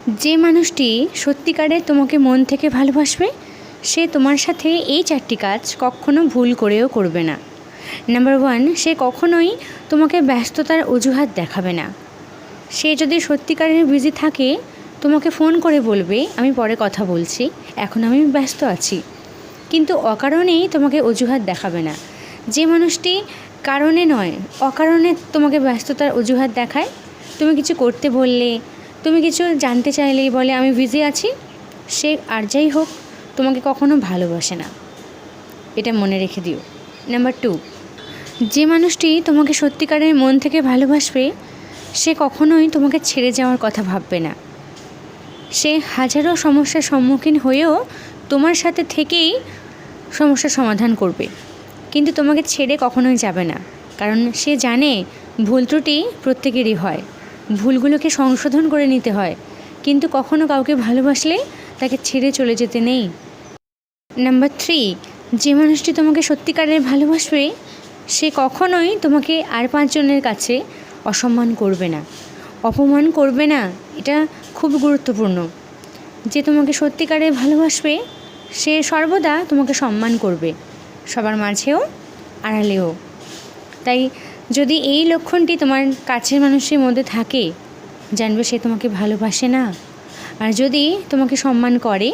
যে মানুষটি সত্যিকারের তোমাকে মন থেকে ভালোবাসবে সে তোমার সাথে এই 4টি কাজ কখনো ভুল করেও করবে না। নাম্বার 1, সে কখনোই তোমাকে ব্যস্ততার অজুহাত দেখাবে না। সে যদি সত্যিকারের বিজি থাকে তোমাকে ফোন করে বলবে আমি পরে কথা বলছি, এখন আমি ব্যস্ত আছি, কিন্তু অকারণেই তোমাকে অজুহাত দেখাবে না। যে মানুষটি কারণে নয় অকারণে তোমাকে ব্যস্ততার অজুহাত দেখায়, তুমি কিছু করতে বললে, তুমি কিছু জানতে চাইলেই বলে আমি বিজি আছি, সে আর যাই হোক তোমাকে কখনো ভালোবাসে না। এটা মনে রেখে দিও। নাম্বার 2, যে মানুষটি তোমাকে সত্যিকারের মন থেকে ভালোবাসবে সে কখনোই তোমাকে ছেড়ে যাওয়ার কথা ভাববে না। সে হাজারো সমস্যার সম্মুখীন হয়েও তোমার সাথে থেকেই সমস্যার সমাধান করবে, কিন্তু তোমাকে ছেড়ে কখনোই যাবে না। কারণ সে জানে ভুল ত্রুটি প্রত্যেকেরই হয়, ভুলগুলোকে সংশোধন করে নিতে হয়, কিন্তু কখনো কাউকে ভালোবাসলে তাকে ছেড়ে চলে যেতে নেই। নাম্বার 3, যে মানুষটি তোমাকে সত্যিকারের ভালোবাসবে সে কখনোই তোমাকে আর 5 জনের কাছে অসম্মান করবে না, অপমান করবে না। এটা খুব গুরুত্বপূর্ণ। যে তোমাকে সত্যিকারের ভালোবাসবে সে সর্বদা তোমাকে সম্মান করবে, সবার মাঝেও আড়ালেও। তাই যদি এই লক্ষণটি তোমার কাছের মানুষের মধ্যে থাকে জানবে সে তোমাকে ভালোবাসে না। আর যদি তোমাকে সম্মান করে,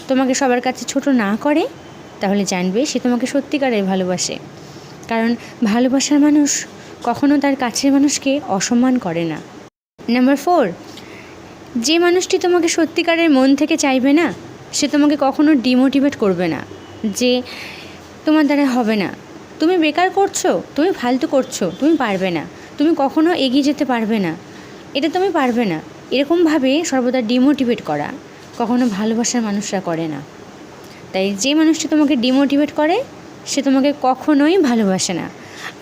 তোমাকে সবার কাছে ছোট না করে, তাহলে জানবে সে তোমাকে সত্যিকারের ভালোবাসে। কারণ ভালোবাসার মানুষ কখনো তার কাছের মানুষকে অসম্মান করে না। নাম্বার 4, যে মানুষটি তোমাকে সত্যিকারের মন থেকে চাইবে না সে তোমাকে কখনো ডিমোটিভেট করবে না, যে তোমার দ্বারা হবে না, তুমি বেকার করছো, তুমি ফালতু করছো, তুমি পারবে না, তুমি কখনো এগিয়ে যেতে পারবে না, এটা তুমি পারবে না, এরকমভাবে সর্বদা ডিমোটিভেট করা কখনো ভালোবাসার মানুষরা করে না। তাই যে মানুষটি তোমাকে ডিমোটিভেট করে সে তোমাকে কখনোই ভালোবাসে না।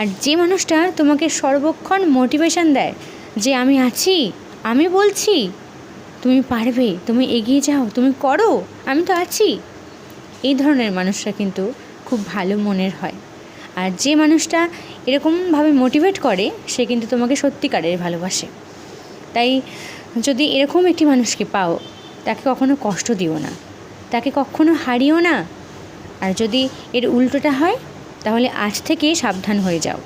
আর যে মানুষটা তোমাকে সর্বক্ষণ মোটিভেশন দেয় যে আমি আছি, আমি বলছি, তুমি পারবে, তুমি এগিয়ে যাও, তুমি করো, আমি তো আছি, এই ধরনের মানুষরা কিন্তু খুব ভালো মনের হয়। আর যে মানুষটা এরকমভাবে মোটিভেট করে সে কিন্তু তোমাকে সত্যিকারের ভালোবাসে। তাই যদি এরকম একটি মানুষকে পাও তাকে কখনো কষ্ট দিও না, তাকে কখনো হারিও না। আর যদি এর উল্টোটা হয় তাহলে আজ থেকে সাবধান হয়ে যাও,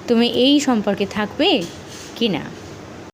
তুমি এই সম্পর্কে থাকবে কি না।